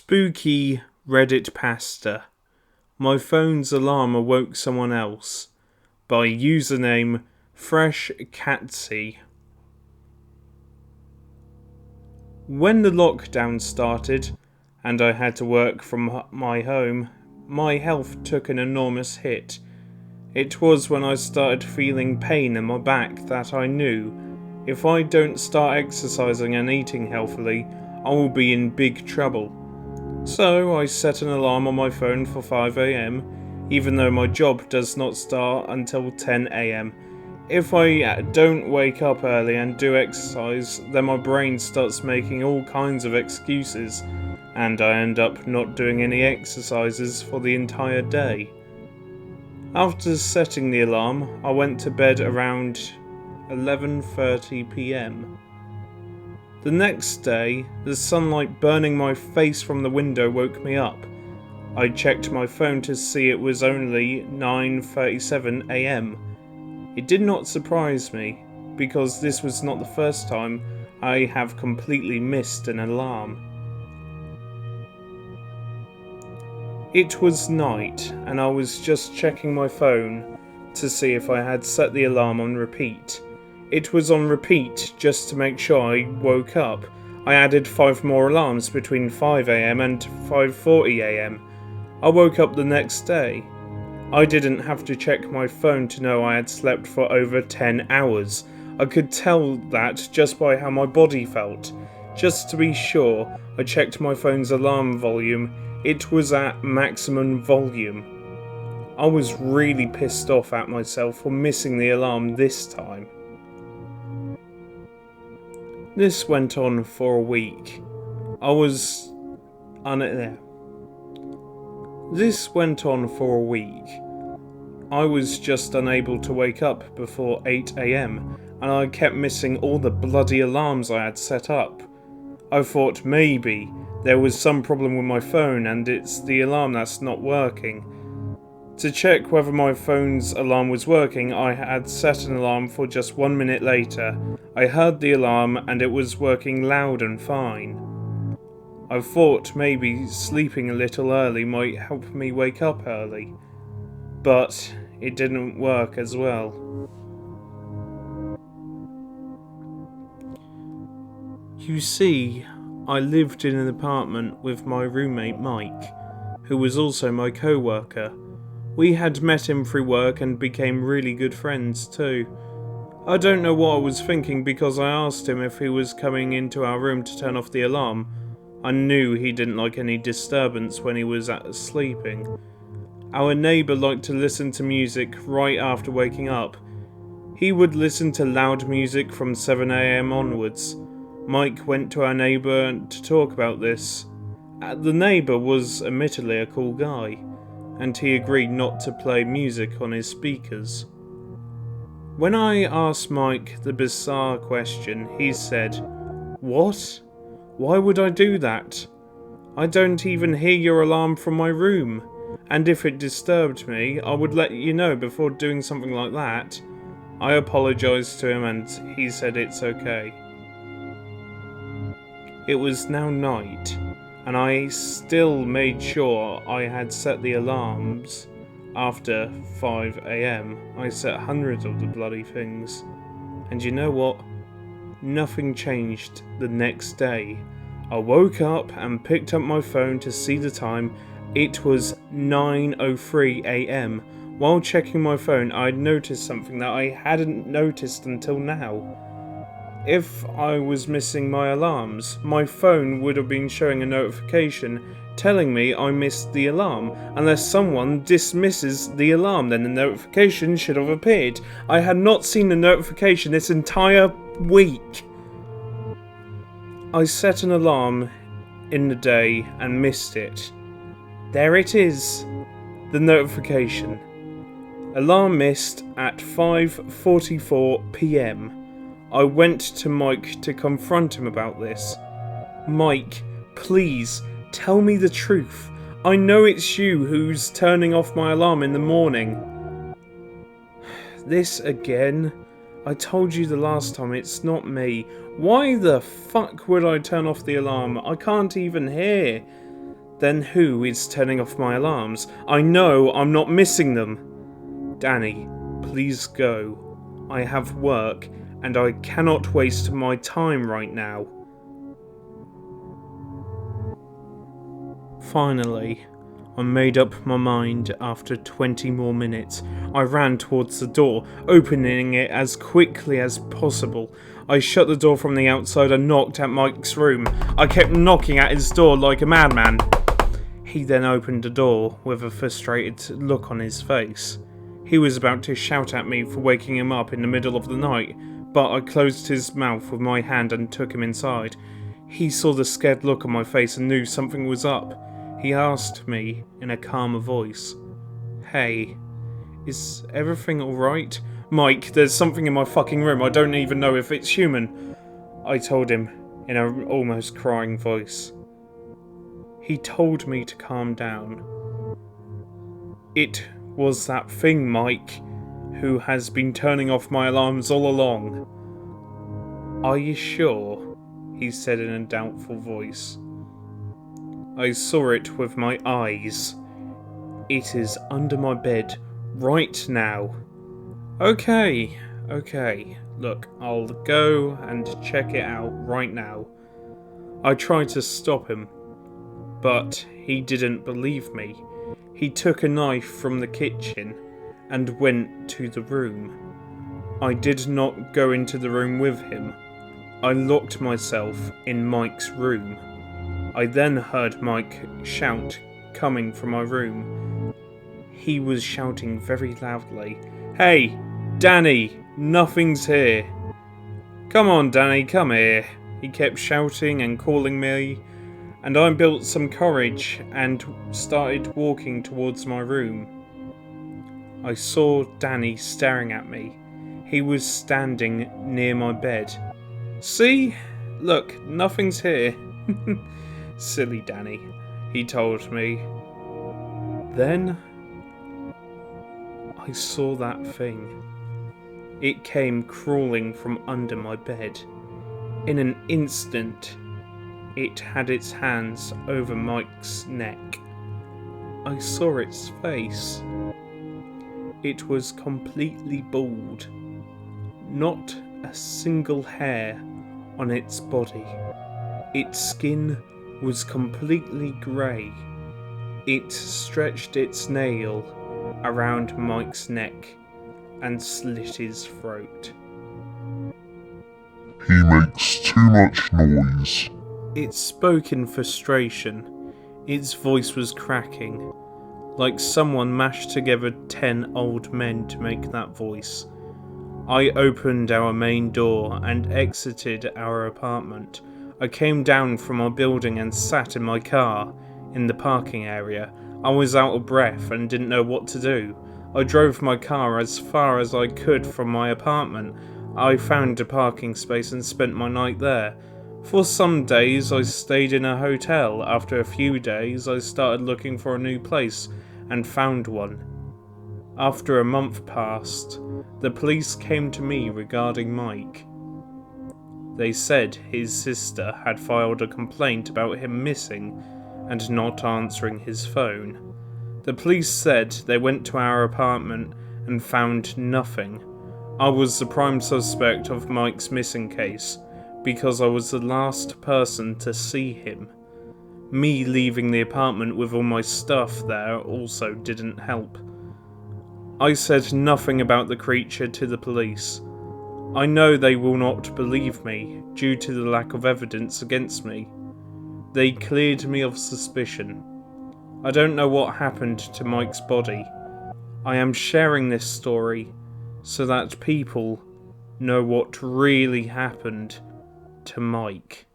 Spooky Redditpasta. My phone's alarm awoke someone else. By username FreshCatsy. When the lockdown started, and I had to work from my home, my health took an enormous hit. It was when I started feeling pain in my back that I knew, if I don't start exercising and eating healthily, I will be in big trouble. So I set an alarm on my phone for 5 AM, even though my job does not start until 10 AM. If I don't wake up early and do exercise, then my brain starts making all kinds of excuses, and I end up not doing any exercises for the entire day. After setting the alarm, I went to bed around 11:30 PM. The next day, the sunlight burning my face from the window woke me up. I checked my phone to see it was only 9:37 AM. It did not surprise me, because this was not the first time I have completely missed an alarm. It was night, and I was just checking my phone to see if I had set the alarm on repeat. It was on repeat just to make sure I woke up. I added 5 more alarms between 5 AM and 5:40 AM. I woke up the next day. I didn't have to check my phone to know I had slept for over 10 hours. I could tell that just by how my body felt. Just to be sure, I checked my phone's alarm volume. It was at maximum volume. I was really pissed off at myself for missing the alarm this time. This went on for a week. This went on for a week. I was just unable to wake up before 8 AM, and I kept missing all the bloody alarms I had set up. I thought maybe there was some problem with my phone and it's the alarm that's not working. To check whether my phone's alarm was working, I had set an alarm for just 1 minute later. I heard the alarm and it was working loud and fine. I thought maybe sleeping a little early might help me wake up early, but it didn't work as well. You see, I lived in an apartment with my roommate Mike, who was also my co-worker. We had met him through work and became really good friends too. I don't know what I was thinking because I asked him if he was coming into our room to turn off the alarm. I knew he didn't like any disturbance when he was sleeping. Our neighbour liked to listen to music right after waking up. He would listen to loud music from 7 AM onwards. Mike went to our neighbour to talk about this. The neighbour was admittedly a cool guy, and he agreed not to play music on his speakers. When I asked Mike the bizarre question, he said, "What? Why would I do that? I don't even hear your alarm from my room, and if it disturbed me, I would let you know before doing something like that." I apologised to him and he said it's okay. It was now night, and I still made sure I had set the alarms. After 5 AM, I set hundreds of the bloody things. And you know what? Nothing changed the next day. I woke up and picked up my phone to see the time. It was 9:03 AM. While checking my phone, I'd noticed something that I hadn't noticed until now. If I was missing my alarms, my phone would have been showing a notification telling me I missed the alarm. Unless someone dismisses the alarm, then the notification should have appeared. I had not seen the notification this entire week. I set an alarm in the day and missed it. There it is, the notification. Alarm missed at 5:44 PM. I went to Mike to confront him about this. "Mike, please, tell me the truth. I know it's you who's turning off my alarm in the morning." "This again? I told you the last time it's not me. Why the fuck would I turn off the alarm? I can't even hear. Then who is turning off my alarms? I know I'm not missing them. Danny, please go. I have work, and I cannot waste my time right now. Finally, I made up my mind after 20 more minutes. I ran towards the door, opening it as quickly as possible. I shut the door from the outside and knocked at Mike's room. I kept knocking at his door like a madman. He then opened the door with a frustrated look on his face. He was about to shout at me for waking him up in the middle of the night, but I closed his mouth with my hand and took him inside. He saw the scared look on my face and knew something was up. He asked me in a calmer voice, "Hey, is everything alright?" "Mike, there's something in my fucking room. I don't even know if it's human," I told him in an almost crying voice. He told me to calm down. "It was that thing, Mike, who has been turning off my alarms all along." "Are you sure?" he said in a doubtful voice. "I saw it with my eyes. It is under my bed right now." Okay. Look, I'll go and check it out right now." I tried to stop him, but he didn't believe me. He took a knife from the kitchen and went to the room. I did not go into the room with him. I locked myself in Mike's room. I then heard Mike shout coming from my room. He was shouting very loudly, "Hey, Danny, nothing's here." "Come on, Danny, come here." He kept shouting and calling me, and I built some courage and started walking towards my room. I saw Danny staring at me. He was standing near my bed. "See? Look, nothing's here." "Silly Danny," he told me. Then I saw that thing. It came crawling from under my bed. In an instant, it had its hands over Mike's neck. I saw its face. It was completely bald. Not a single hair on its body. Its skin was completely grey. It stretched its nail around Mike's neck and slit his throat. "He makes too much noise." It spoke in frustration. Its voice was cracking, like someone mashed together 10 old men to make that voice. I opened our main door and exited our apartment. I came down from our building and sat in my car in the parking area. I was out of breath and didn't know what to do. I drove my car as far as I could from my apartment. I found a parking space and spent my night there. For some days I stayed in a hotel. After a few days I started looking for a new place and found one. After a month passed, the police came to me regarding Mike. They said his sister had filed a complaint about him missing and not answering his phone. The police said they went to our apartment and found nothing. I was the prime suspect of Mike's missing case because I was the last person to see him. Me leaving the apartment with all my stuff there also didn't help. I said nothing about the creature to the police. I know they will not believe me due to the lack of evidence against me. They cleared me of suspicion. I don't know what happened to Mike's body. I am sharing this story so that people know what really happened to Mike.